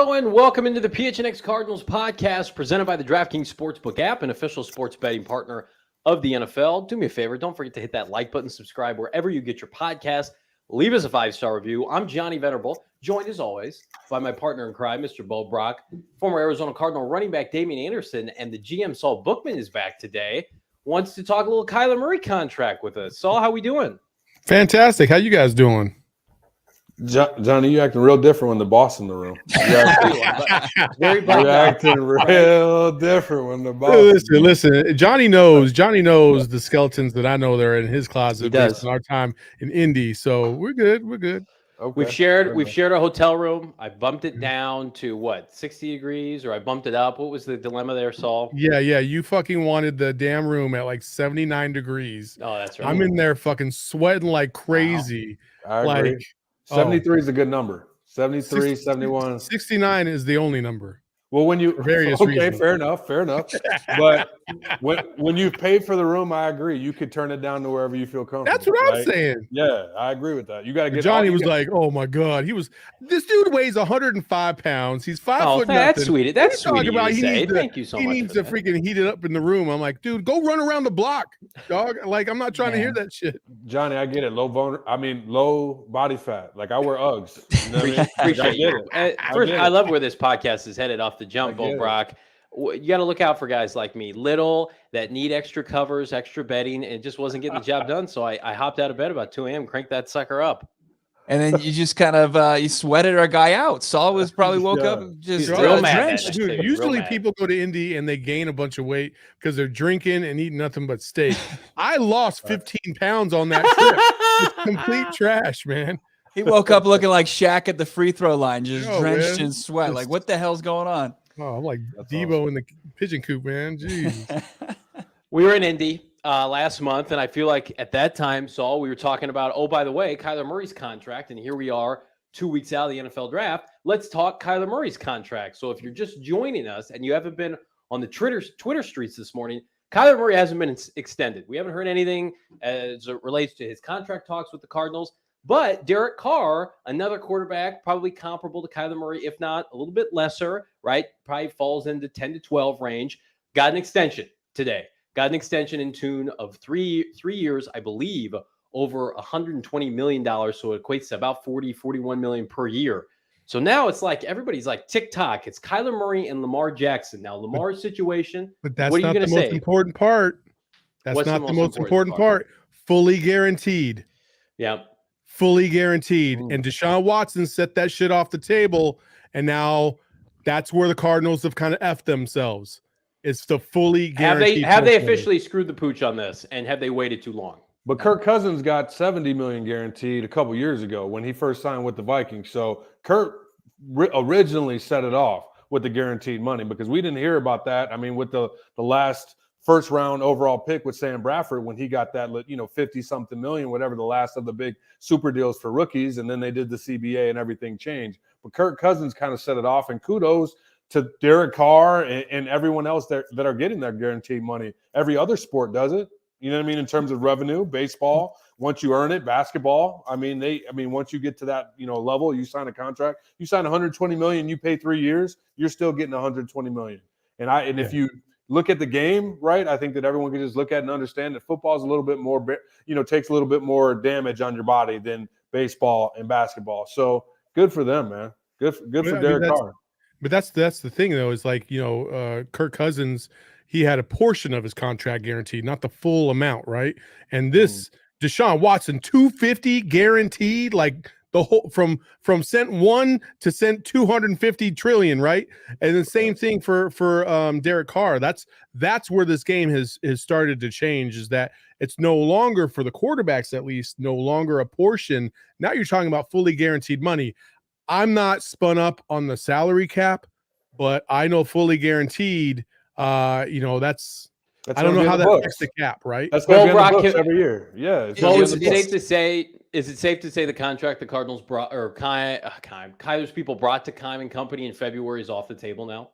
Hello and welcome into the PHNX Cardinals podcast presented by the DraftKings Sportsbook app, an official sports betting partner of the NFL. Do me a favor, don't forget to hit that like button, subscribe wherever you get your podcast. Leave us a 5-star review. I'm Johnny Venerable, joined as always by my partner in crime, Mr. Bo Brock, former Arizona Cardinal running back Damien Anderson, and the GM Saul Bookman is back today. Wants to talk a little Kyler Murray contract with us. Saul, how we doing? Fantastic. How you guys doing? Johnny, you acting real different when the boss in the room. You're acting real different when the boss. Listen. Johnny knows the skeletons that I know that are in his closet based on our time in Indy. So we're good. Okay. We've shared a hotel room. I bumped it down to what, 60 degrees, or I bumped it up. What was the dilemma there, Saul? Yeah. You fucking wanted the damn room at like 79 degrees. Oh, that's right. I'm in there fucking sweating like crazy. Wow. I agree. 73 is a good number. 73, 71. 69 is the only number. Well, when you reasons. fair enough. But when you paid for the room, I agree. You could turn it down to wherever you feel comfortable. That's what I'm saying. Yeah, I agree with that. You got to get. Johnny was like, "Oh my god, this dude weighs 105 pounds. He's 5 foot." That's sweet. That's sweet. Thank you so much. He needs to freaking heat it up in the room. I'm like, dude, go run around the block, dog. Like, I'm not trying to hear that shit. Johnny, I get it. Low body fat. Like, I wear Uggs. You know what I mean? Appreciate you. I love where this podcast is headed off the jump, Bo Brock. You got to look out for guys like me, little, that need extra covers, extra bedding, and it just wasn't getting the job done. So I hopped out of bed about 2 a.m., cranked that sucker up. And then you just kind of you sweated our guy out. Saul was probably woke up just drenched. Dude, usually people go to Indy and they gain a bunch of weight because they're drinking and eating nothing but steak. I lost 15 pounds on that trip. It's complete trash, man. He woke up looking like Shaq at the free throw line, just drenched in sweat. Like, what the hell's going on? Oh, I'm like Debo in the pigeon coop, man. Jeez. We were in Indy last month, and I feel like at that time, Saul, we were talking about, oh, by the way, Kyler Murray's contract, and here we are 2 weeks out of the NFL draft. Let's talk Kyler Murray's contract. So if you're just joining us and you haven't been on the Twitter streets this morning, Kyler Murray hasn't been extended. We haven't heard anything as it relates to his contract talks with the Cardinals. But Derek Carr, another quarterback, probably comparable to Kyler Murray, if not a little bit lesser, right? Probably falls into 10 to 12 range. Got an extension today. Got an extension in tune of three years, I believe, over $120 million. So it equates to about 41 million per year. So now it's like everybody's like TikTok. It's Kyler Murray and Lamar Jackson. Now, Lamar's situation. But that's not the most important part. That's not the most important part. Fully guaranteed. Yeah. Fully guaranteed. And Deshaun Watson set that shit off the table. And now that's where the Cardinals have kind of effed themselves. It's the fully guaranteed. Have they officially screwed the pooch on this? And have they waited too long? But Kirk Cousins got $70 million guaranteed a couple years ago when he first signed with the Vikings. So Kirk originally set it off with the guaranteed money because we didn't hear about that. I mean, with the last first round overall pick with Sam Bradford when he got that, 50-something million, whatever the last of the big super deals for rookies, and then they did the CBA and everything changed. But Kirk Cousins kind of set it off, and kudos to Derek Carr and everyone else that are getting that guaranteed money. Every other sport does it. You know what I mean? In terms of revenue, baseball, once you earn it, basketball. Once you get to that, level, you sign a contract, you sign $120 million, you pay 3 years, you're still getting $120 million. If you look at the game, right, I think that everyone can just look at and understand that football is a little bit more, takes a little bit more damage on your body than baseball and basketball. So good for them, man. Good for Derek Carr. But that's the thing, though, is like, Kirk Cousins, he had a portion of his contract guaranteed, not the full amount, right? And this Deshaun Watson, $250 guaranteed, like the whole from cent one to cent 250 trillion, right? And the same thing for Derek Carr. That's where this game has started to change, is that it's no longer, for the quarterbacks at least, no longer a portion. Now you're talking about fully guaranteed money. I'm not spun up on the salary cap, but I know fully guaranteed. That's I don't know how that affects the cap, right? That's going to be in the books every year. Yeah. Is it safe to say the contract the Cardinals brought, or Kyler's people brought to Keim and Company in February, is off the table now?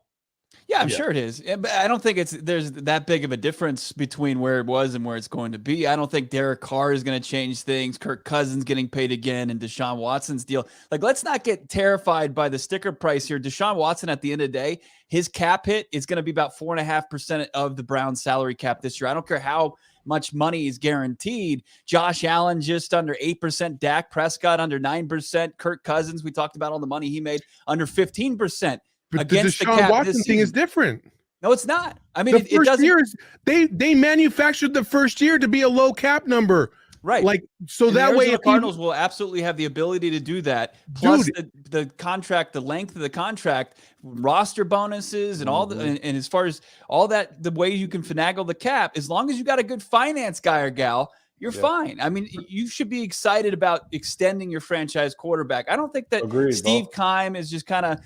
Yeah, I'm sure it is. But I don't think there's that big of a difference between where it was and where it's going to be. I don't think Derek Carr is going to change things. Kirk Cousins getting paid again and Deshaun Watson's deal. Like, let's not get terrified by the sticker price here. Deshaun Watson, at the end of the day, his cap hit is going to be about 4.5% of the Browns salary cap this year. I don't care how much money is guaranteed. Josh Allen just under 8%. Dak Prescott under 9%. Kirk Cousins, we talked about all the money he made, under 15%. But the Deshaun Watson thing is different. No, it's not. I mean, the first year is they manufactured the first year to be a low cap number, right? Like, so and that way, the Cardinals will absolutely have the ability to do that. Plus, the contract, the length of the contract, roster bonuses, and all the and as far as all that, the way you can finagle the cap, as long as you got a good finance guy or gal, you're fine. I mean, you should be excited about extending your franchise quarterback. I don't think that Steve Keim is just kind of,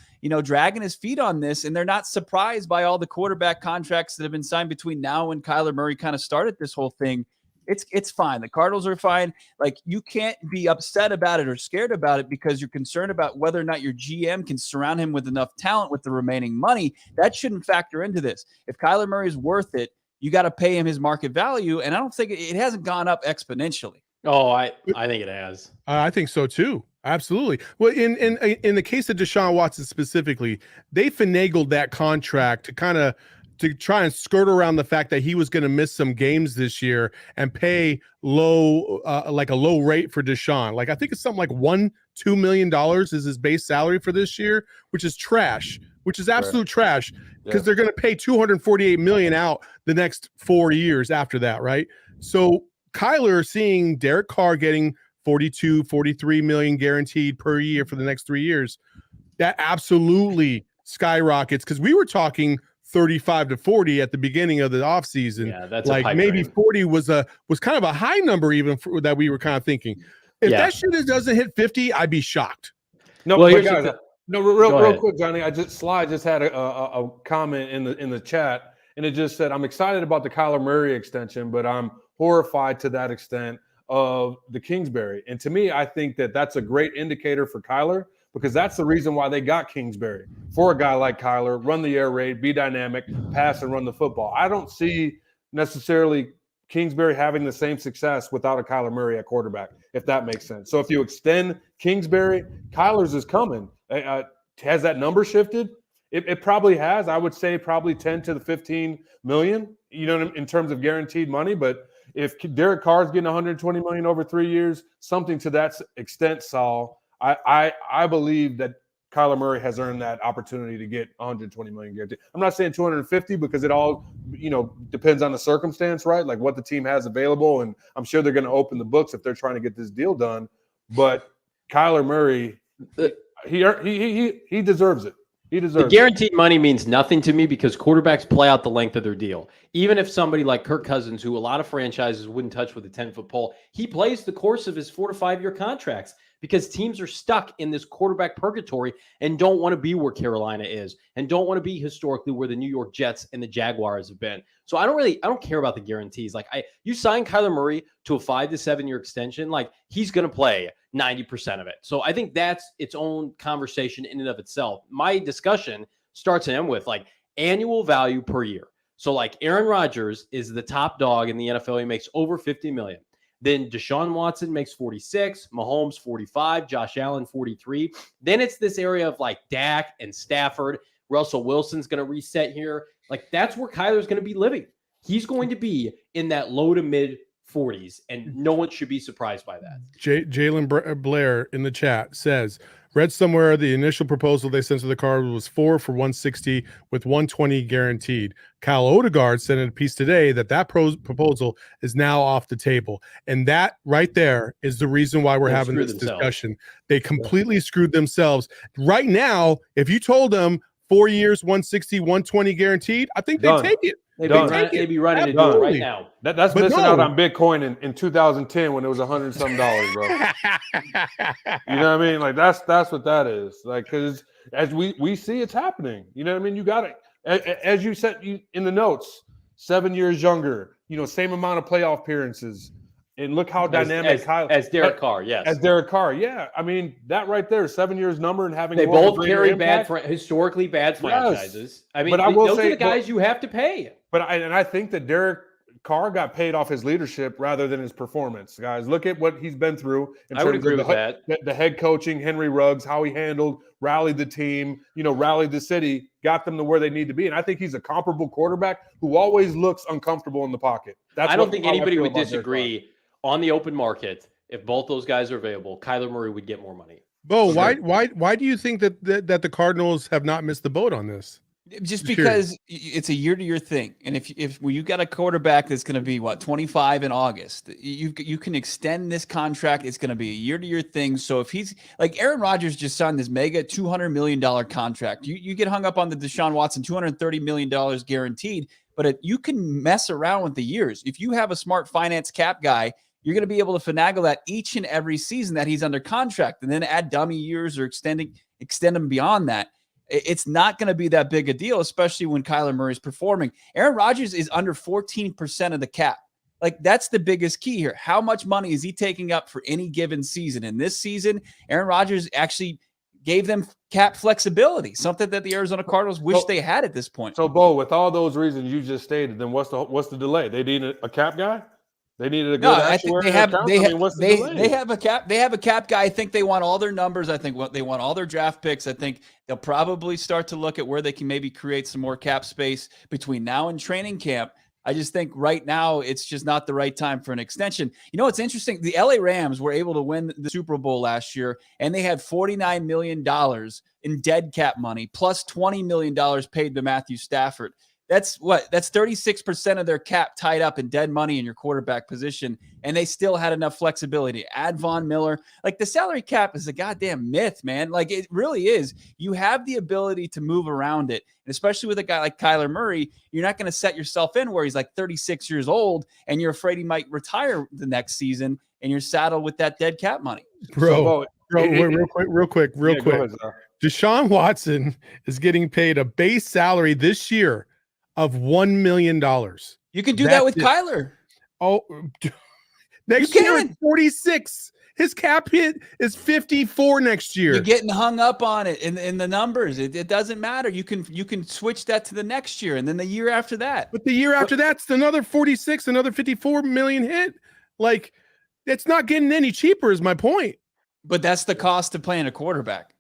dragging his feet on this, and they're not surprised by all the quarterback contracts that have been signed between now and Kyler Murray kind of started this whole thing. It's fine. The Cardinals are fine. Like, you can't be upset about it or scared about it because you're concerned about whether or not your GM can surround him with enough talent with the remaining money. That shouldn't factor into this. If Kyler Murray is worth it, you got to pay him his market value, and I don't think it hasn't gone up exponentially. Oh, I think it has. I think so too. Absolutely. Well, in the case of Deshaun Watson specifically, they finagled that contract to try and skirt around the fact that he was going to miss some games this year and pay low, like a low rate for Deshaun. Like, I think it's something like $2 million is his base salary for this year, which is trash. Which is absolute trash, because they're going to pay $248 million out the next 4 years after that, right? So Kyler seeing Derek Carr getting $43 million guaranteed per year for the next 3 years, that absolutely skyrockets, because we were talking 35 to 40 at the beginning of the offseason. Yeah, that's like maybe 40 was kind of a high number even that we were kind of thinking. If that shit doesn't hit 50, I'd be shocked. No, well, guys, real quick, Johnny. Sly just had a comment in the chat, and it just said, "I'm excited about the Kyler Murray extension, but I'm horrified to that extent of the Kingsbury." And to me, I think that's a great indicator for Kyler, because that's the reason why they got Kingsbury, for a guy like Kyler, run the air raid, be dynamic, pass and run the football. I don't see necessarily Kingsbury having the same success without a Kyler Murray at quarterback, if that makes sense. So if you extend Kingsbury, Kyler's is coming. Has that number shifted? It probably has. I would say probably 10 to the 15 million, in terms of guaranteed money. But if Derek Carr is getting 120 million over 3 years, something to that extent, Saul, I believe that Kyler Murray has earned that opportunity to get 120 million guaranteed. I'm not saying 250, because it all, depends on the circumstance, right? Like what the team has available. And I'm sure they're going to open the books if they're trying to get this deal done. But Kyler Murray, he deserves it. He deserves the guaranteed money means nothing to me, because quarterbacks play out the length of their deal. Even if somebody like Kirk Cousins, who a lot of franchises wouldn't touch with a 10-foot pole, he plays the course of his 4 to 5 year contracts, because teams are stuck in this quarterback purgatory and don't want to be where Carolina is, and don't want to be historically where the New York Jets and the Jaguars have been. So I don't care about the guarantees. Like, you sign Kyler Murray to a 5 to 7 year extension, like, he's going to play 90% of it. So I think that's its own conversation in and of itself. My discussion starts and ends with like annual value per year. So like Aaron Rodgers is the top dog in the NFL. He makes over 50 million. Then Deshaun Watson makes 46, Mahomes 45, Josh Allen 43. Then it's this area of like Dak and Stafford. Russell Wilson's going to reset here. Like, that's where Kyler's going to be living. He's going to be in that low to mid 40s, and no one should be surprised by that. Jalen Blair in the chat says, read somewhere the initial proposal they sent to the Cardinals was 4 for 160 with 120 guaranteed. Kyle Odegaard sent in a piece today that proposal is now off the table. And that right there is the reason why we're having this discussion. They completely screwed themselves. Right now, if you told them 4 years, 160, 120 guaranteed, I think they'd take it. They'd be running to do it right now. That's missing out on Bitcoin in 2010 when it was $100-some, bro. You know what I mean? Like, that's what that is. Like, because as we see, it's happening. You know what I mean? You got it. As you said in the notes, 7 years younger. Same amount of playoff appearances, And look how dynamic as Derek Carr, yes. As Derek Carr, yeah. I mean, that right there, 7 years number and having they both carry historically bad franchises. I mean, but those are the guys you have to pay. But I think that Derek Carr got paid off his leadership rather than his performance. Guys, look at what he's been through in terms of the head coaching, Henry Ruggs, how he rallied the team, rallied the city, got them to where they need to be. And I think he's a comparable quarterback who always looks uncomfortable in the pocket. I don't think anybody would disagree on the open market. If both those guys are available, Kyler Murray would get more money. Bo, why do you think that the Cardinals have not missed the boat on this? Just because it's a year-to-year thing, and if you got a quarterback that's going to be 25 in August, you can extend this contract. It's going to be a year-to-year thing. So if he's like Aaron Rodgers just signed this mega $200 million contract, you get hung up on the Deshaun Watson $230 million guaranteed, but you can mess around with the years. If you have a smart finance cap guy, you're going to be able to finagle that each and every season that he's under contract, and then add dummy years or extend him beyond that. It's not going to be that big a deal, especially when Kyler Murray is performing. Aaron Rodgers is under 14% of the cap. Like, that's the biggest key here. How much money is he taking up for any given season? And this season, Aaron Rodgers actually gave them cap flexibility, something that the Arizona Cardinals wish they had at this point. So, Bo, with all those reasons you just stated, then what's the delay? They need a cap guy? They needed a good actuary. They have a cap. They have a cap guy. I think they want all their numbers. I think they want all their draft picks. I think they'll probably start to look at where they can maybe create some more cap space between now and training camp. I just think right now it's just not the right time for an extension. It's interesting. The LA Rams were able to win the Super Bowl last year, and they had $49 million in dead cap money plus $20 million paid to Matthew Stafford. That's 36% of their cap tied up in dead money in your quarterback position, and they still had enough flexibility to add Von Miller. Like, the salary cap is a goddamn myth, man. Like, it really is. You have the ability to move around it, and especially with a guy like Kyler Murray, you're not going to set yourself in where he's like 36 years old and you're afraid he might retire the next season, and you're saddled with that dead cap money. Bro, real quick. Ahead, Deshaun Watson is getting paid a base salary this year of $1 million. You can do that with Kyler. Oh, next year is 46. His cap hit is 54 next year. You're getting hung up on it in the numbers. It doesn't matter. You can switch that to the next year and then the year after that. But the year after that's another 46, another 54 million hit. Like, it's not getting any cheaper is my point. But that's the cost of playing a quarterback.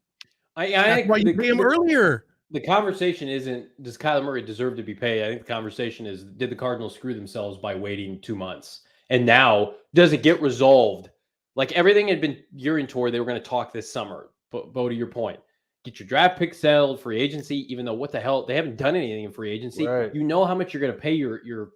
That's why you pay him earlier. The conversation isn't, does Kyler Murray deserve to be paid? I think the conversation is, did the Cardinals screw themselves by waiting 2 months? And now, does it get resolved? Like, everything had been gearing toward, they were going to talk this summer. But, Bo, to your point, get your draft pick settled, free agency, even though what the hell, they haven't done anything in free agency. Right. You know how much you're going to pay your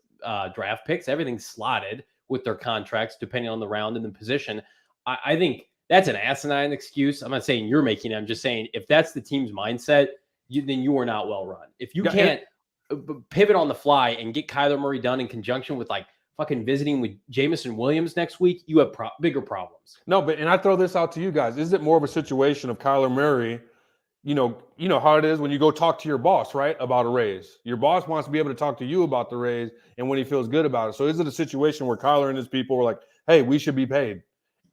draft picks. Everything's slotted with their contracts, depending on the round and the position. I think that's an asinine excuse. I'm not saying you're making it. I'm just saying, if that's the team's mindset, then you are not well run. If you can't pivot on the fly and get Kyler Murray done in conjunction with like fucking visiting with Jameson Williams next week, you have bigger problems. No, and I throw this out to you guys. Is it more of a situation of Kyler Murray? You know how it is when you go talk to your boss, right, about a raise. Your boss wants to be able to talk to you about the raise and when he feels good about it. So is it a situation where Kyler and his people were like, hey, we should be paid?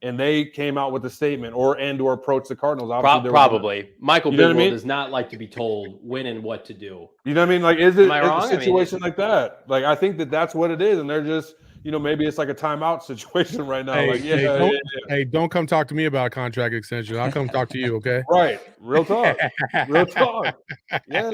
And they came out with a statement or approached the Cardinals. Probably. Michael Bidwell does not like to be told when and what to do. You know what I mean? Like, is it a situation like that? Like, I think that's what it is. And they're just, maybe it's like a timeout situation right now. Hey, don't come talk to me about a contract extension. I'll come talk to you, okay? Right. Real talk. Real talk. Yeah.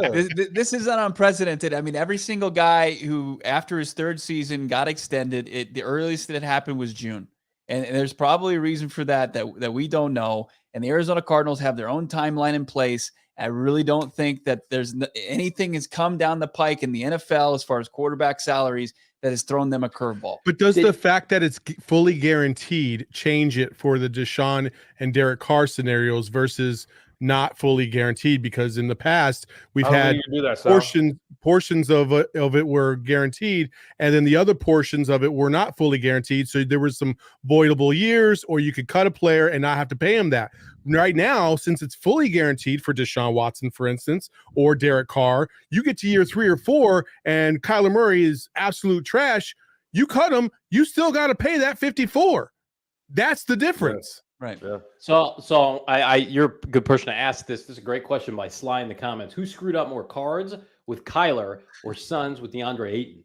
This is unprecedented. I mean, every single guy who, after his third season, got extended, the earliest that it happened was June. And there's probably a reason for that we don't know. And the Arizona Cardinals have their own timeline in place. I really don't think that there's anything has come down the pike in the NFL as far as quarterback salaries that has thrown them a curveball. But does the fact that it's fully guaranteed change it for the Deshaun and Derek Carr scenarios versus not fully guaranteed? Because in the past we've had portions of it were guaranteed, and then the other portions of it were not fully guaranteed. So there was some voidable years, or you could cut a player and not have to pay him that. Right now, since it's fully guaranteed for Deshaun Watson, for instance, or Derek Carr, you get to year 3 or 4 and Kyler Murray is absolute trash. You cut him, you still got to pay that 54. That's the difference. Right. Yeah. So you're a good person to ask this. This is a great question by Sly in the comments. Who screwed up more, Cards with Kyler or Suns with DeAndre Ayton?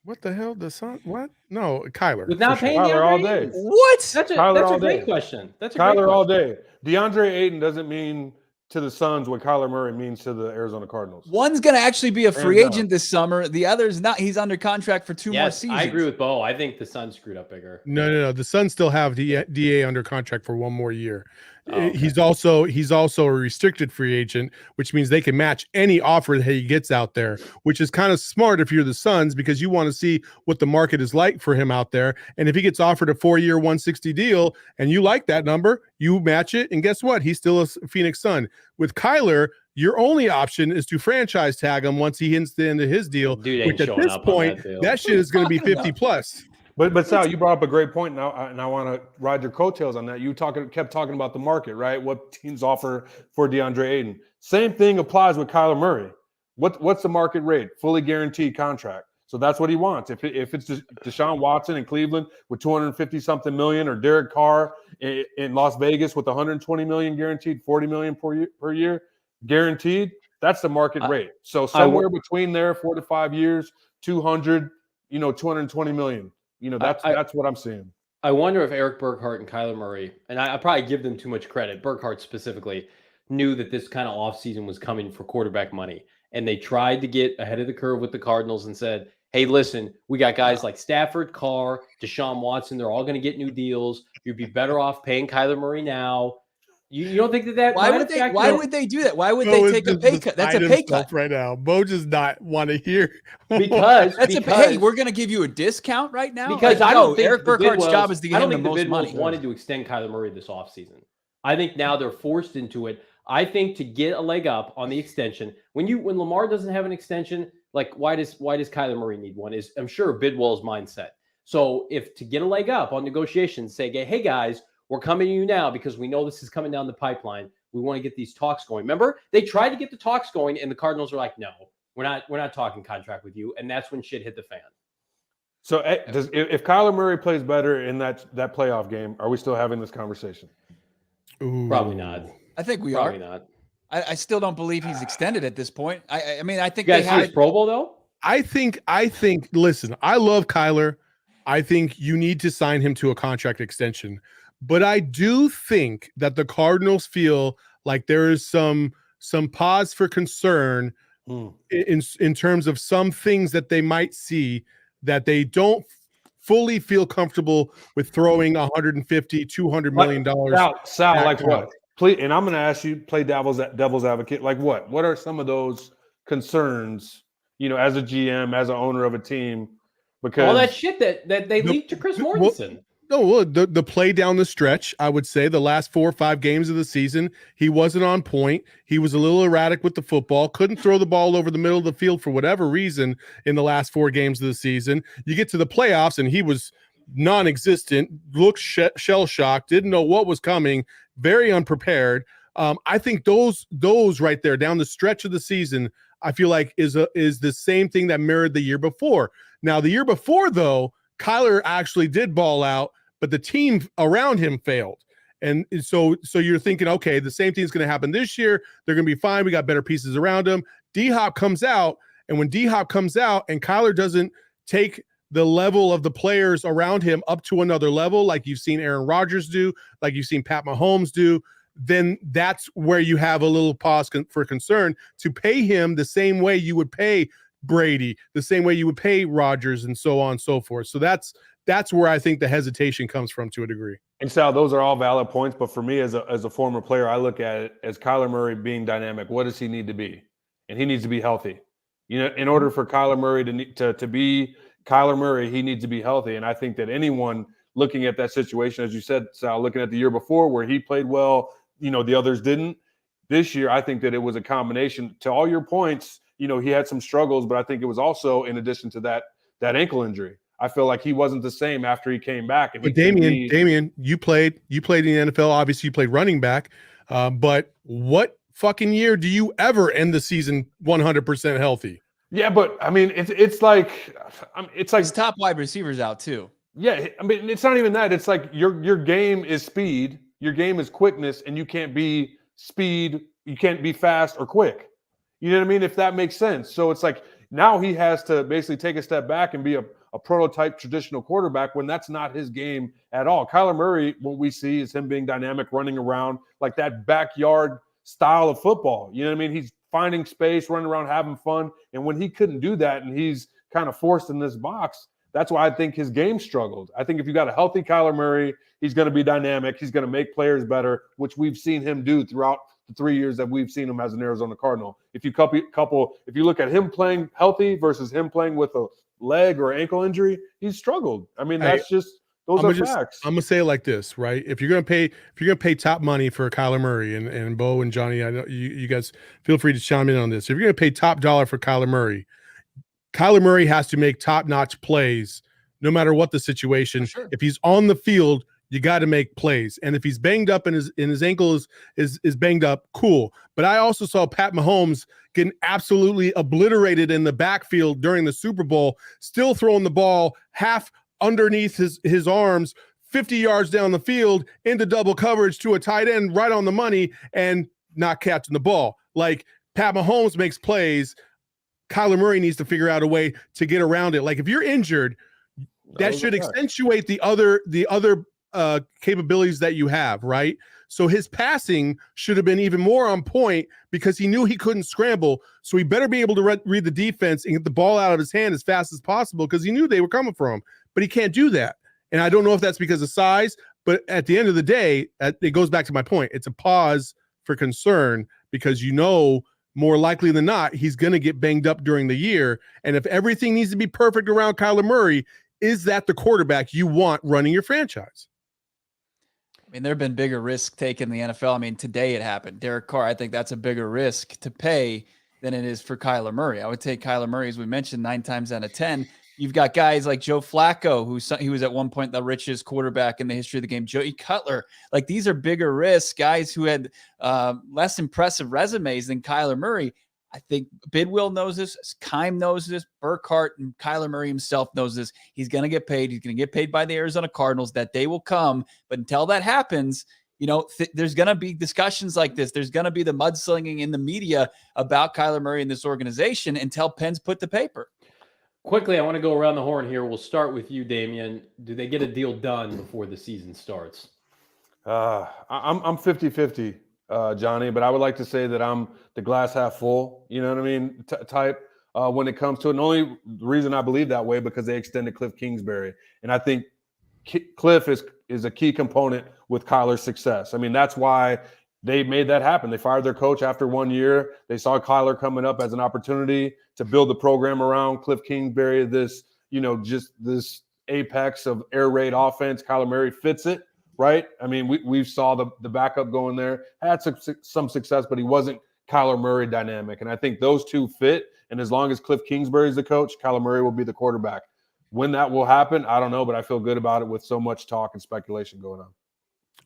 What the hell? The Sun? What? No, Kyler. With not for paying sure. Kyler DeAndre all day. Ayton. What? That's Kyler all a great day. question. That's a great Kyler question. all day. DeAndre Ayton doesn't mean to the Suns what Kyler Murray means to the Arizona Cardinals. One's going to actually be a free Hands agent this summer. The other's not. He's under contract for 2 more Yes, seasons. I agree with Bo. I think the Suns screwed up bigger. No. The Suns still have DA under contract for 1 more year. Oh, okay. He's also a restricted free agent, which means they can match any offer that he gets out there, which is kind of smart if you're the Suns because you want to see what the market is like for him out there. And if he gets offered a 4-year, 160 deal and you like that number, you match it. And guess what? He's still a Phoenix Sun. With Kyler, your only option is to franchise tag him once he hits the end of his deal, Dude ain't which at showing this up on point, that deal. that shit is going to be 50 plus. But Sal, you brought up a great point, and I want to ride your coattails on that. You kept talking about the market, right? What teams offer for DeAndre Ayton. Same thing applies with Kyler Murray. What's the market rate? Fully guaranteed contract. So that's what he wants. If it's Deshaun Watson in Cleveland with 250-something million, or Derek Carr in Las Vegas with 120 million guaranteed, 40 million per year guaranteed, that's the market rate. So somewhere between there, 4 to 5 years, 200, 220 million. That's what I'm seeing. I wonder if Eric Burkhart and Kyler Murray, and I probably give them too much credit, Burkhart specifically, knew that this kind of offseason was coming for quarterback money. And they tried to get ahead of the curve with the Cardinals and said, hey, listen, we got guys like Stafford, Carr, Deshaun Watson. They're all going to get new deals. You'd be better off paying Kyler Murray now. You don't think that Why would they do that? Why would they take a pay cut? That's a pay cut right now. Bo does not want to hear because hey, we're going to give you a discount right now. Because I don't think Eric Burkhart's job is to get him the most money. Wanted to extend Kyler Murray this offseason. I think now they're forced into it. I think to get a leg up on the extension, when Lamar doesn't have an extension, like why does Kyler Murray need one? Is I'm sure Bidwell's mindset. So if to get a leg up on negotiations, say, hey guys, we're coming to you now because we know this is coming down the pipeline. We want to get these talks going. Remember, they tried to get the talks going, and the Cardinals were like, "No, we're not talking contract with you." And that's when shit hit the fan. So, if Kyler Murray plays better in that playoff game, are we still having this conversation? Ooh. Probably not. I think we Probably are. Not. I still don't believe he's extended at this point. I mean, I think you guys see his Pro Bowl though. I think. Listen, I love Kyler. I think you need to sign him to a contract extension. But I do think that the Cardinals feel like there is some pause for concern in terms of some things that they might see that they don't fully feel comfortable with throwing $150, $200 million. Sal, like what? Please, and I'm going to ask you, play devil's advocate. Like what? What are some of those concerns? As a GM, as an owner of a team, because all that shit that they leaked to Chris Mortensen. No, the play down the stretch, I would say the last 4 or 5 games of the season, he wasn't on point. He was a little erratic with the football, couldn't throw the ball over the middle of the field for whatever reason in the last 4 games of the season. You get to the playoffs and he was non-existent, looked shell-shocked, didn't know what was coming, very unprepared. I think those right there down the stretch of the season, I feel like is the same thing that mirrored the year before. Now, the year before, though, Kyler actually did ball out, but the team around him failed. And so you're thinking, okay, the same thing is going to happen this year. They're going to be fine. We got better pieces around him. D-Hop comes out, and when D-Hop comes out and Kyler doesn't take the level of the players around him up to another level, like you've seen Aaron Rodgers do, like you've seen Pat Mahomes do, then that's where you have a little pause for concern to pay him the same way you would pay Brady, the same way you would pay Rodgers, and so on and so forth. So that's where I think the hesitation comes from to a degree. And Sal, those are all valid points. But for me, as a former player, I look at it as Kyler Murray being dynamic. What does he need to be? And he needs to be healthy. In order for Kyler Murray to be Kyler Murray, he needs to be healthy. And I think that anyone looking at that situation, as you said, Sal, looking at the year before where he played well, the others didn't. This year, I think that it was a combination. To all your points, he had some struggles, but I think it was also in addition to that ankle injury. I feel like he wasn't the same after he came back. But Damien, you played in the NFL. Obviously, you played running back. But what fucking year do you ever end the season 100% healthy? Yeah, but I mean, it's like His top wide receivers out too. Yeah, I mean, it's not even that. It's like your game is speed, your game is quickness, and you can't be speed, you can't be fast or quick. You know what I mean? If that makes sense. So it's like now he has to basically take a step back and be a prototype traditional quarterback when that's not his game at all. Kyler Murray, what we see is him being dynamic, running around like that backyard style of football. You know what I mean? He's finding space, running around, having fun. And when he couldn't do that and he's kind of forced in this box, that's why I think his game struggled. I think if you got a healthy Kyler Murray, he's going to be dynamic. He's going to make players better, which we've seen him do throughout the 3 years that we've seen him as an Arizona Cardinal. If you if you look at him playing healthy versus him playing with a leg or ankle injury, he's struggled. I mean, that's those are facts. I'm gonna say it like this, right? If you're gonna pay top money for Kyler Murray and Bo and Johnny, I know you guys feel free to chime in on this. If you're gonna pay top dollar for Kyler Murray has to make top-notch plays no matter what the situation. Sure. If he's on the field, you got to make plays. And if he's banged up and his ankle is banged up, cool. But I also saw Pat Mahomes getting absolutely obliterated in the backfield during the Super Bowl, still throwing the ball half underneath his arms, 50 yards down the field into double coverage to a tight end right on the money and not catching the ball. Like, Pat Mahomes makes plays. Kyler Murray needs to figure out a way to get around it. Like, if you're injured, that should accentuate the other capabilities that you have, right? So his passing should have been even more on point because he knew he couldn't scramble. So he better be able to read the defense and get the ball out of his hand as fast as possible because he knew they were coming for him. But he can't do that. And I don't know if that's because of size, but at the end of the day, it goes back to my point. It's a pause for concern because more likely than not, he's going to get banged up during the year. And if everything needs to be perfect around Kyler Murray, is that the quarterback you want running your franchise? I mean, there have been bigger risks taken in the NFL. I mean, today it happened. Derek Carr, I think that's a bigger risk to pay than it is for Kyler Murray. I would take Kyler Murray, as we mentioned, 9 times out of 10. You've got guys like Joe Flacco, he was at one point the richest quarterback in the history of the game. Joey Cutler, like these are bigger risks, guys who had less impressive resumes than Kyler Murray. I think Bidwill knows this, Keim knows this, Burkhart and Kyler Murray himself knows this. He's going to get paid. He's going to get paid by the Arizona Cardinals. That day will come. But until that happens, there's going to be discussions like this. There's going to be the mudslinging in the media about Kyler Murray and this organization until pen's put to paper. Quickly, I want to go around the horn here. We'll start with you, Damien. Do they get a deal done before the season starts? I'm 50-50, Johnny, but I would like to say that I'm the glass half full, you know what I mean, type when it comes to it. And the only reason I believe that way because they extended Cliff Kingsbury. And I think Cliff is a key component with Kyler's success. I mean, that's why they made that happen. They fired their coach after 1 year. They saw Kyler coming up as an opportunity to build the program around Cliff Kingsbury, just this apex of air raid offense. Kyler Murray fits it, right? I mean, we saw the backup going there, had some success, but he wasn't Kyler Murray dynamic. And I think those two fit. And as long as Cliff Kingsbury is the coach, Kyler Murray will be the quarterback. When that will happen, I don't know, but I feel good about it with so much talk and speculation going on.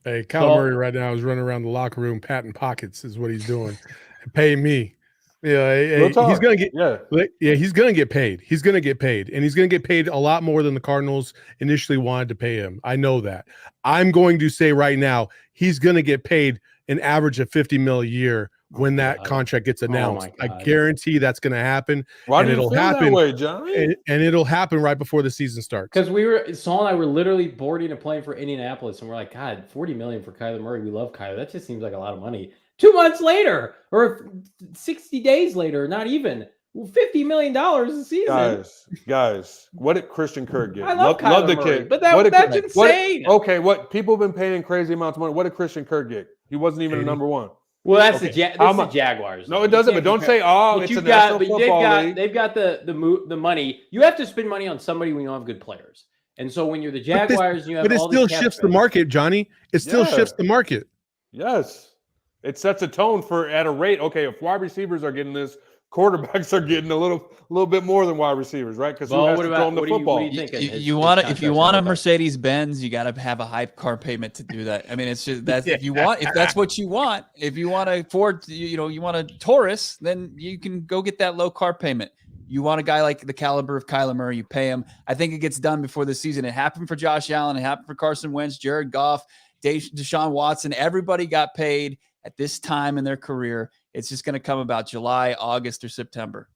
Hey, Kyler Murray right now is running around the locker room patting pockets is what he's doing. Paying me. Yeah, he's gonna get he's gonna get paid. He's gonna get paid, and he's gonna get paid a lot more than the Cardinals initially wanted to pay him. I know that. I'm going to say right now, he's gonna get paid an average of $50 million a year when that contract gets announced. I guarantee that's gonna happen. Why do you feel that way, Johnny? And it'll happen right before the season starts. Because Saul and I were literally boarding a plane for Indianapolis, and we're like, God, $40 million for Kyler Murray. We love Kyler. That just seems like a lot of money. 2 months later, or 60 days later, not even $50 million a season. Guys, what did Christian Kirk get? I love the Murray, kid, but that's insane. What people have been paying crazy amounts of money. What did Christian Kirk get? He wasn't even a number one. Well, that's the Jaguars. No, it doesn't. But don't say, it's a National Football League. They've got the money. You have to spend money on somebody when you don't have good players. And so when you're the Jaguars, you have. But it still shifts the market, Johnny. It still shifts the market. Yes. It sets a tone for at a rate. Okay, if wide receivers are getting this, quarterbacks are getting a little bit more than wide receivers, right? Because who has to throw them the football? If you want a Mercedes Benz, you got to have a high car payment to do that. I mean, it's just if that's what you want. If you want a Ford, you want a Taurus, then you can go get that low car payment. You want a guy like the caliber of Kyler Murray, you pay him. I think it gets done before the season. It happened for Josh Allen. It happened for Carson Wentz, Jared Goff, Deshaun Watson. Everybody got paid at this time in their career. It's just going to come about July, August, or September.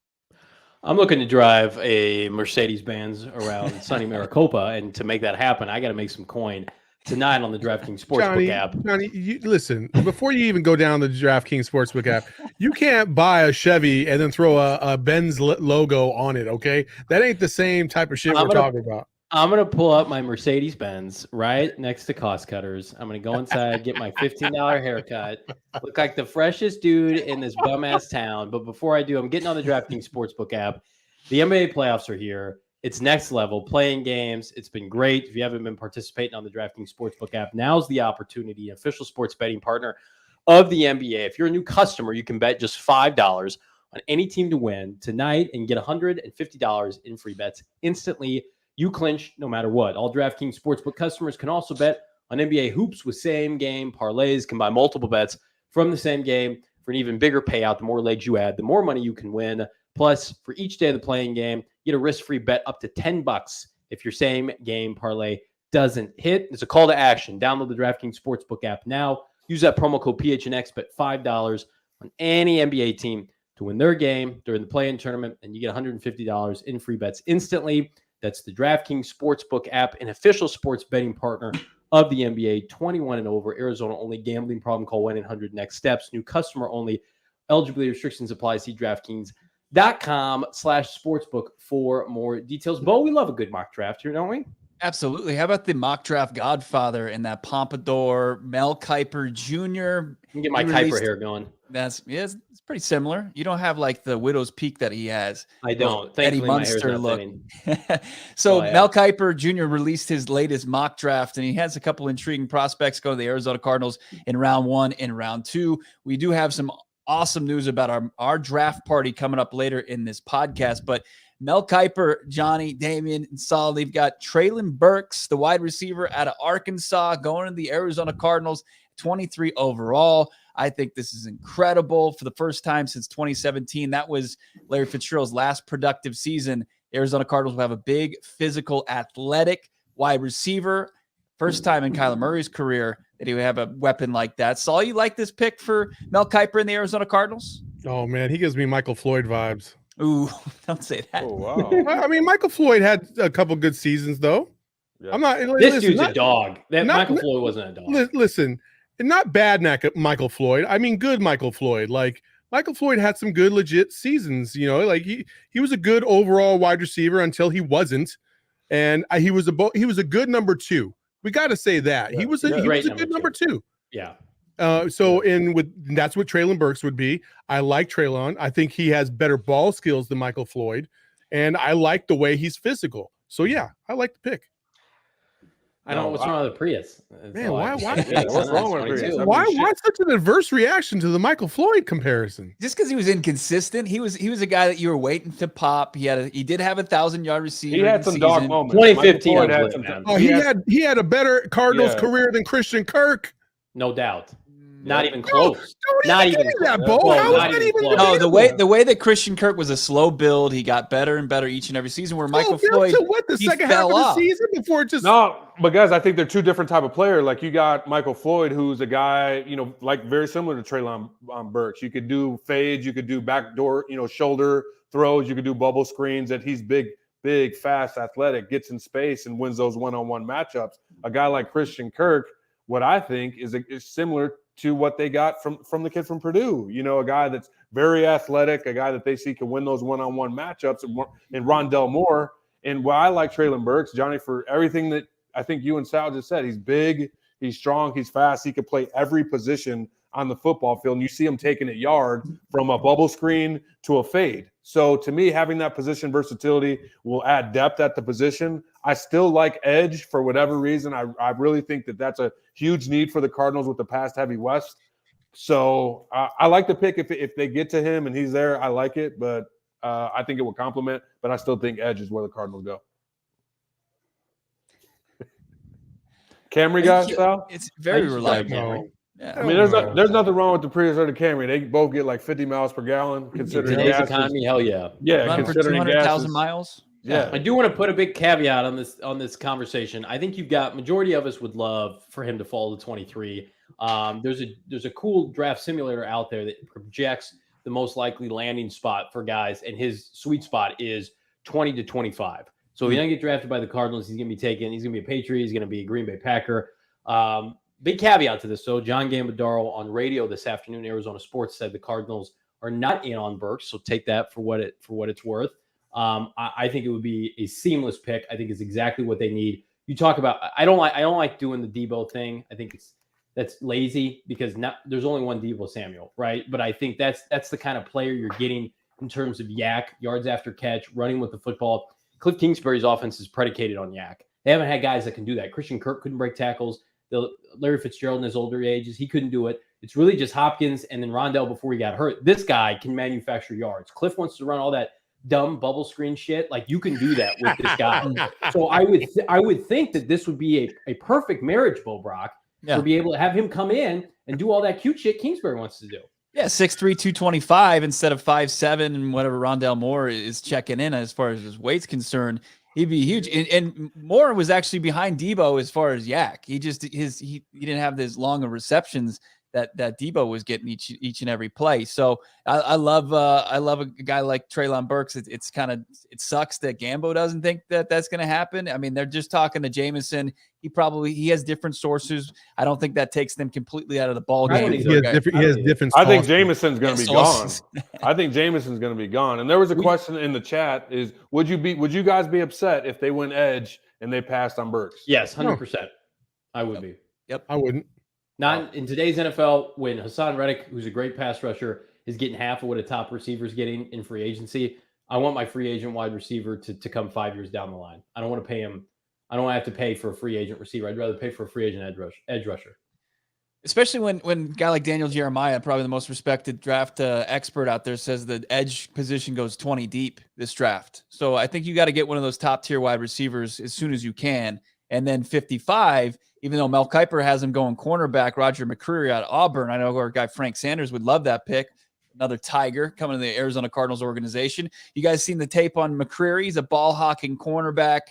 I'm looking to drive a Mercedes-Benz around sunny Maricopa, and to make that happen, I got to make some coin tonight on the DraftKings Sportsbook app. Johnny, you, listen, before you even go down the DraftKings Sportsbook app, you can't buy a Chevy and then throw a Benz logo on it, okay? That ain't the same type of shit we're talking about. I'm going to pull up my Mercedes-Benz right next to Cost Cutters. I'm going to go inside, get my $15 haircut, look like the freshest dude in this bum-ass town. But before I do, I'm getting on the DraftKings Sportsbook app. The NBA playoffs are here. It's next level, playing games. It's been great. If you haven't been participating on the DraftKings Sportsbook app, now's the opportunity. Official sports betting partner of the NBA. If you're a new customer, you can bet just $5 on any team to win tonight and get $150 in free bets instantly. You clinch no matter what. All DraftKings Sportsbook customers can also bet on NBA hoops with same-game parlays. Can buy multiple bets from the same game for an even bigger payout. The more legs you add, the more money you can win. Plus, for each day of the playing game, you get a risk-free bet up to $10 if your same-game parlay doesn't hit. It's a call to action. Download the DraftKings Sportsbook app now. Use that promo code PHNX, bet $5 on any NBA team to win their game during the play-in tournament, and you get $150 in free bets instantly. That's the DraftKings Sportsbook app, an official sports betting partner of the NBA. 21 and over, Arizona only. Gambling problem? Call 1-800-NEXT-STEPS. New customer only. Eligibility restrictions apply. See DraftKings.com/sportsbook for more details. Bo, we love a good mock draft here, don't we? Absolutely. How about the mock draft godfather and that pompadour, Mel Kiper Jr.? You can get my Kiper hair going. It's pretty similar. You don't have like the widow's peak that he has. I don't. Eddie Munster look. So Mel Kiper Jr. released his latest mock draft, and he has a couple intriguing prospects go to the Arizona Cardinals in round 1 and round 2. We do have some awesome news about our draft party coming up later in this podcast, but Mel Kiper, Johnny, Damien, and Saul, they've got Treylon Burks, the wide receiver out of Arkansas, going to the Arizona Cardinals, 23 overall. I think this is incredible. For the first time since 2017, that was Larry Fitzgerald's last productive season. Arizona Cardinals will have a big, physical, athletic wide receiver. First time in Kyler Murray's career that he would have a weapon like that. Saul, you like this pick for Mel Kiper in the Arizona Cardinals? Oh, man, he gives me Michael Floyd vibes. Ooh, don't say that. Oh, wow. I mean, Michael Floyd had a couple good seasons, though. Yeah. I'm not. This dude's a dog. Michael Floyd wasn't a dog. Listen, not bad Michael Floyd. I mean, good Michael Floyd. Like, Michael Floyd had some good, legit seasons. You know, like he was a good overall wide receiver until he wasn't, and he was a good number 2. We got to say that he was a good number 2. Yeah. That's what Treylon Burks would be. I like Treylon. I think he has better ball skills than Michael Floyd, and I like the way he's physical. So yeah, I like the pick. I don't know what's wrong with the Prius. Man, why what's wrong with Prius? Why such an adverse reaction to the Michael Floyd comparison? Just because he was inconsistent. He was a guy that you were waiting to pop. He did have 1,000-yard receiver. He had some dog moments. 2015. He had a better Cardinals career than Christian Kirk. No doubt. Not even close. Not even that, Bo. No, the way that Christian Kirk was a slow build, he got better and better each and every season. Where Michael Floyd, the second half of the season before it just but guys, I think they're two different type of player. Like you got Michael Floyd, who's a guy, like very similar to Treylon Burks. You could do fades, you could do backdoor, shoulder throws, you could do bubble screens. That he's big, fast, athletic, gets in space and wins those one-on-one matchups. A guy like Christian Kirk, what I think is similar to what they got from the kid from Purdue. A guy that's very athletic, a guy that they see can win those one-on-one matchups, and Rondell Moore. And why I like Treylon Burks, Johnny, for everything that I think you and Sal just said. He's big, he's strong, he's fast. He could play every position on the football field, and you see him taking it yard from a bubble screen to a fade. So to me, having that position versatility will add depth at the position. I still like edge for whatever reason. I really think that that's a huge need for the Cardinals with the pass-heavy West. So I like the pick if they get to him and he's there. I like it, but I think it will complement. But I still think edge is where the Cardinals go. Camry guy, Sal? It's very reliable. Yeah. I mean, there's nothing wrong with the Prius or the Camry. They both get like 50 miles per gallon. Considering Today's gas economy, hell yeah. Yeah, Run for considering 200,000 miles. Yeah. I do want to put a big caveat on this conversation. I think majority of us would love for him to fall to 23. There's a cool draft simulator out there that projects the most likely landing spot for guys, and his sweet spot is 20 to 25. So if he doesn't get drafted by the Cardinals, he's going to be a Patriot, he's going to be a Green Bay Packer. Big caveat to this, though. John Gambadaro on radio this afternoon, Arizona Sports, said the Cardinals are not in on Burks, so take that for what it's worth. I think it would be a seamless pick. I think it's exactly what they need. You talk about. I don't like doing the Debo thing. I think that's lazy because there's only one Debo Samuel, right? But I think that's the kind of player you're getting in terms of yak, yards after catch, running with the football. Cliff Kingsbury's offense is predicated on yak. They haven't had guys that can do that. Christian Kirk couldn't break tackles. Larry Fitzgerald in his older ages, he couldn't do it. It's really just Hopkins and then Rondell before he got hurt. This guy can manufacture yards. Cliff wants to run all that dumb bubble screen shit. Like, you can do that with this guy. So I would think that this would be a perfect marriage, Bo Brock, to be able to have him come in and do all that cute shit Kingsbury wants to do. Yeah, 6'3", 225 instead of 5'7", and whatever Rondell Moore is checking in as far as his weight's concerned. He'd be huge. And Moore was actually behind Debo as far as yak. He didn't have as long of receptions that Debo was getting each and every play. So I love a guy like Treylon Burks. It sucks that Gambo doesn't think that that's going to happen. I mean, they're just talking to Jameson. He has different sources. I don't think that takes them completely out of the ball game. He has different. I think Jameson's going to be gone. I think Jameson's going to be gone. And there was a question in the chat: is would you guys be upset if they went edge and they passed on Burks? Yes, 100%. I would be. Yep, I wouldn't. Not in today's NFL, when Hassan Reddick, who's a great pass rusher, is getting half of what a top receiver is getting in free agency. I want my free agent wide receiver to come 5 years down the line. I don't want to pay him. I don't want to have to pay for a free agent receiver. I'd rather pay for a free agent edge rusher. Especially when a guy like Daniel Jeremiah, probably the most respected draft expert out there, says the edge position goes 20 deep this draft. So I think you got to get one of those top tier wide receivers as soon as you can. And then 55, even though Mel Kiper has him going cornerback, Roger McCreary out of Auburn. I know our guy Frank Sanders would love that pick. Another Tiger coming to the Arizona Cardinals organization. You guys seen the tape on McCreary? He's a ball-hawking cornerback.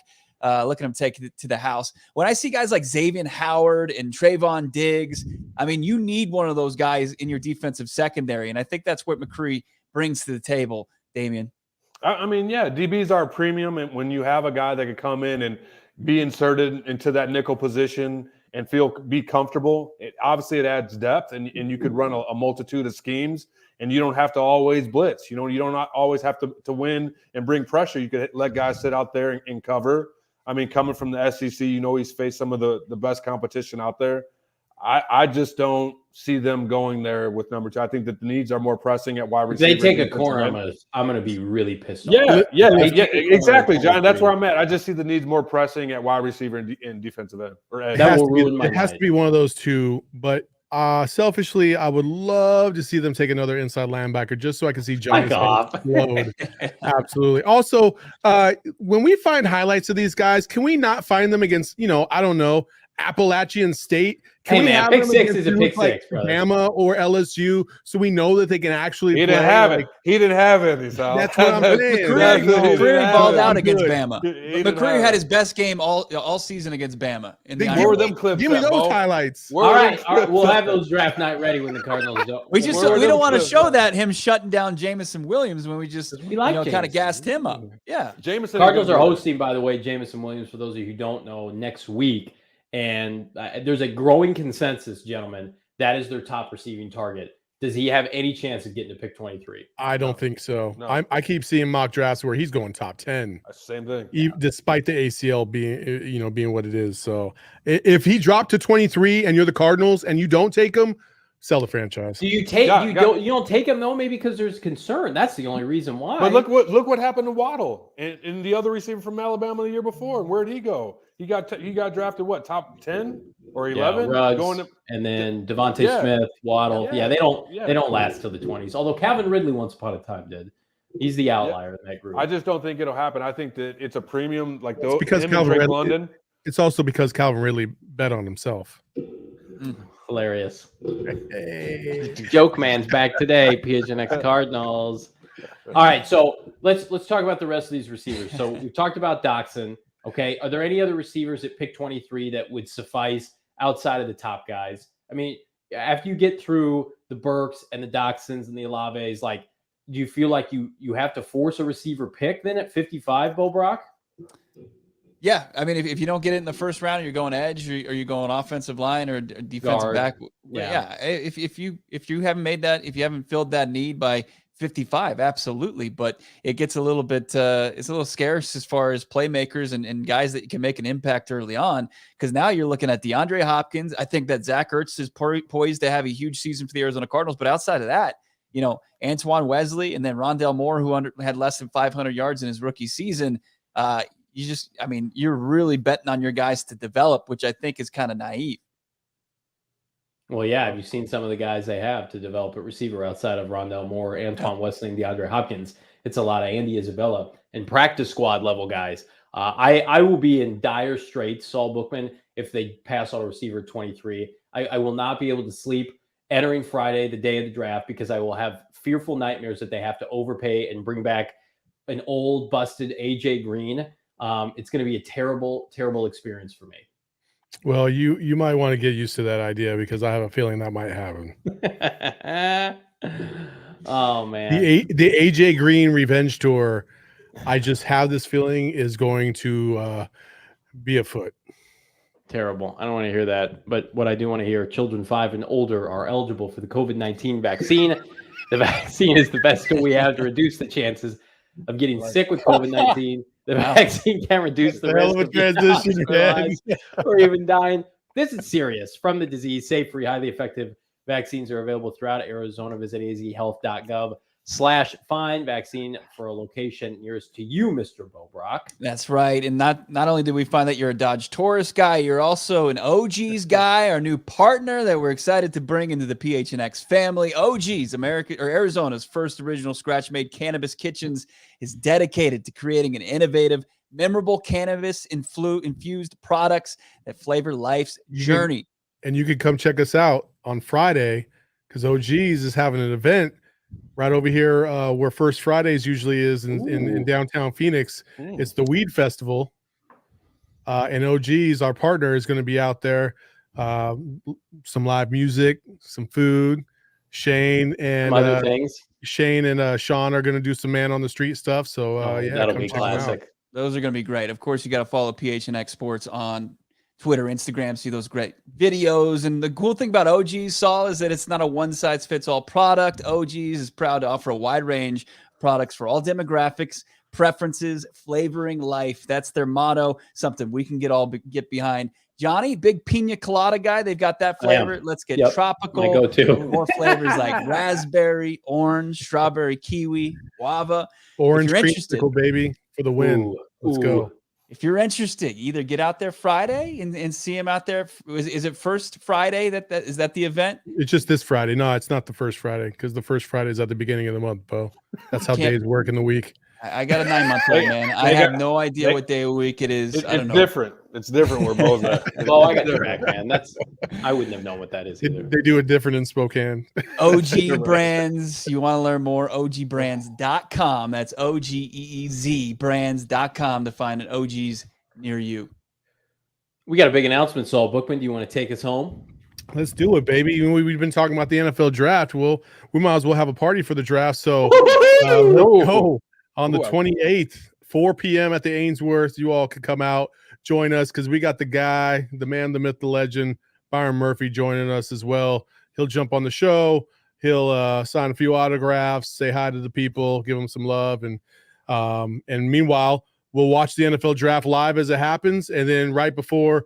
Look at him take it to the house. When I see guys like Xavier Howard and Trayvon Diggs, I mean, you need one of those guys in your defensive secondary, and I think that's what McCreary brings to the table, Damien. I mean, yeah, DBs are a premium, and when you have a guy that can come in and be inserted into that nickel position and be comfortable, obviously it adds depth, and you could run a multitude of schemes, and you don't have to always blitz. You don't always have to win and bring pressure. You could let guys sit out there and cover. I mean, coming from the SEC, he's faced some of the best competition out there. I just don't see them going there with number 2. I think that the needs are more pressing at wide receiver. If they take a corner, I'm gonna be really pissed off. Yeah, exactly, John. That's where I'm at. I just see the needs more pressing at wide receiver and defensive end or edge. It has to be one of those two, but selfishly, I would love to see them take another inside linebacker just so I can see John explode. Absolutely. Also, when we find highlights of these guys, can we not find them against, I don't know, Appalachian State? Can we have pick them six is a pick like six, brother. Bama or LSU, so we know that they can actually He play? didn't have it. He didn't have any. So that's what I'm saying. McCreary balled out against good. Bama. McCreary had his best game all season against Bama. Give me those highlights. All right. We'll have those draft night ready when the Cardinals go. We don't want to show that him shutting down Jameson Williams when we just kind of gassed him up. Yeah. Cardinals are hosting, by the way, Jameson Williams, for those of you who don't know, next week. And there's a growing consensus, gentlemen, that is their top receiving target. Does he have any chance of getting to pick 23? I don't think so. No. I keep seeing mock drafts where he's going top 10. Same thing. Despite the ACL being what it is. So if he dropped to 23 and you're the Cardinals and you don't take him, sell the franchise. Do you take you don't take him though? Maybe because there's concern. That's the only reason why. But look what happened to Waddle and the other receiver from Alabama the year before. And where'd he go? He got drafted top 10 or 11? Ruggs, and then Devontae Smith, Waddle. Yeah, they don't last till the 20s. Although Calvin Ridley once upon a time did. He's the outlier in that group. I just don't think it'll happen. I think that it's a premium like those. Because Calvin Ridley. It's also because Calvin Ridley bet on himself. Hilarious. Hey. Joke man's back today. PHNX Cardinals. All right, so let's talk about the rest of these receivers. So we've talked about Doxson. Okay, are there any other receivers at pick 23 that would suffice outside of the top guys? I mean, after you get through the Burks and the Doxsons and the Olaves, like, do you feel like you have to force a receiver pick then at 55, Bo Brock? Yeah, I mean, if you don't get it in the first round, you're going edge, or you're going offensive line or defensive Guard. back. Yeah. If you haven't made that, if you haven't filled that need by 55, absolutely. But it gets a little bit, it's a little scarce as far as playmakers and guys that can make an impact early on. Because now you're looking at DeAndre Hopkins. I think that Zach Ertz is poised to have a huge season for the Arizona Cardinals. But outside of that, Antoine Wesley and then Rondale Moore, who had less than 500 yards in his rookie season. You're really betting on your guys to develop, which I think is kind of naive. Well, yeah. Have you seen some of the guys they have to develop a receiver outside of Rondale Moore, Antoine Wesley, and DeAndre Hopkins? It's a lot of Andy Isabella and practice squad level guys. I will be in dire straits, Saul Bookman, if they pass on a receiver 23. I will not be able to sleep entering Friday, the day of the draft, because I will have fearful nightmares that they have to overpay and bring back an old, busted AJ Green. It's going to be a terrible, terrible experience for me. Well, you might want to get used to that idea because I have a feeling that might happen. Oh man, the AJ Green revenge tour, I just have this feeling is going to be afoot. Terrible. I don't want to hear that. But what I do want to hear, children 5 and older are eligible for the COVID-19 vaccine. The vaccine is the best tool we have to reduce the chances of getting sick with COVID-19. The vaccine can reduce the risk of transition, or even dying. This is serious. From the disease, safe, free, highly effective vaccines are available throughout Arizona. Visit azhealth.gov/find vaccine for a location nearest to you, Mr. Bo Brock. That's right. And not only did we find that you're a Dodge Taurus guy, you're also an OG's guy, our new partner that we're excited to bring into the PHNX family. OG's, Arizona's first original scratch-made cannabis kitchens, is dedicated to creating an innovative, memorable cannabis-infused products that flavor life's journey. And you can come check us out on Friday because OG's is having an event right over here where First Fridays usually is in downtown Phoenix. It's the Weed Festival. And OG's, our partner, is going to be out there. Some live music, some food. Shane and some other things. Shane and Sean are going to do some man on the street stuff. So that'll be classic. Those are going to be great. Of course, you got to follow PHNX Sports on Twitter, Instagram, see those great videos. And the cool thing about OG's, Saul, is that it's not a one-size-fits-all product. OG's is proud to offer a wide range of products for all demographics, preferences, flavoring life. That's their motto, something we can get behind. Johnny, big pina colada guy. They've got that flavor. Let's get tropical. My go-to. More flavors like raspberry, orange, strawberry, kiwi, guava. Orange creamsicle, baby, for the win. Let's go. If you're interested, either get out there Friday and see him out there. Is it first Friday? Is that the event? It's just this Friday. No, it's not the first Friday because the first Friday is at the beginning of the month, Bo. That's how days work in the week. I got a 9-month-old, man. I have no idea what day of the week it is. I don't know. Different. It's different where Bo's at. Well, I got the track, man. I wouldn't have known what that is either. They do it different in Spokane. OG Brands. You want to learn more? OGBrands.com. That's OGEEZ brands.com to find an OG's near you. We got a big announcement, Saul Bookman. Do you want to take us home? Let's do it, baby. We've been talking about the NFL draft. We might as well have a party for the draft. So let's go. On the 28th, 4 p.m. at the Ainsworth, you all could come out, join us, because we got the guy, the man, the myth, the legend, Byron Murphy joining us as well. He'll jump on the show. He'll sign a few autographs, say hi to the people, give them some love. And meanwhile, we'll watch the NFL draft live as it happens. And then right before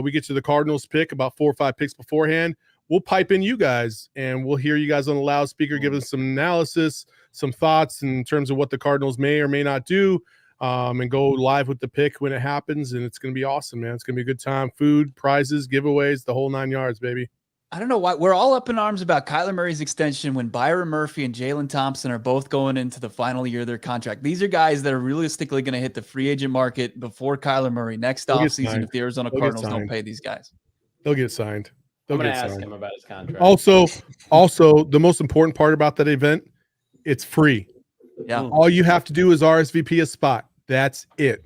we get to the Cardinals pick, about 4 or 5 picks beforehand, we'll pipe in you guys, and we'll hear you guys on the loudspeaker, give us some analysis, some thoughts in terms of what the Cardinals may or may not do, and go live with the pick when it happens. And it's going to be awesome, man. It's going to be a good time. Food, prizes, giveaways, the whole 9 yards, baby. I don't know why we're all up in arms about Kyler Murray's extension when Byron Murphy and Jalen Thompson are both going into the final year of their contract. These are guys that are realistically going to hit the free agent market before Kyler Murray next offseason if the Arizona Cardinals don't pay these guys. They'll get signed. I'm going to ask him about his contract. Also, the most important part about that event, it's free. Yeah. All you have to do is RSVP a spot. That's it.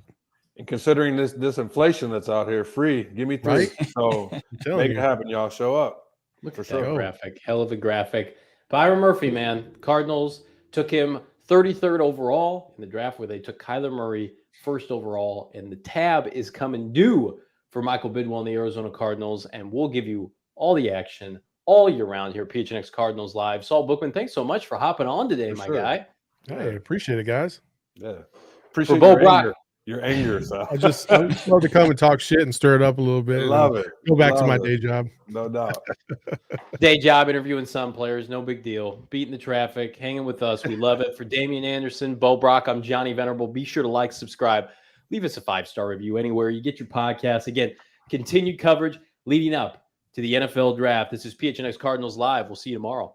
And considering this inflation that's out here, free, give me 3. Right? So make it happen, y'all. Show up. Look at sure. that graphic. Hell of a graphic. Byron Murphy, man. Cardinals took him 33rd overall in the draft where they took Kyler Murray first overall. And the tab is coming due for Michael Bidwell and the Arizona Cardinals. And we'll give you all the action all year round here at PHNX Cardinals Live. Saul Bookman, thanks so much for hopping on today, my guy. Hey, appreciate it, guys. Yeah. Appreciate your anger, Sal. I just love to come and talk shit and stir it up a little bit. Love it. Go back to my day job. No doubt. Day job interviewing some players, no big deal. Beating the traffic, hanging with us. We love it. For Damian Anderson, Bo Brock, I'm Johnny Venerable. Be sure to like, subscribe, leave us a 5-star review anywhere you get your podcast. Again, continued coverage leading up to the NFL draft. This is PHNX Cardinals Live. We'll see you tomorrow.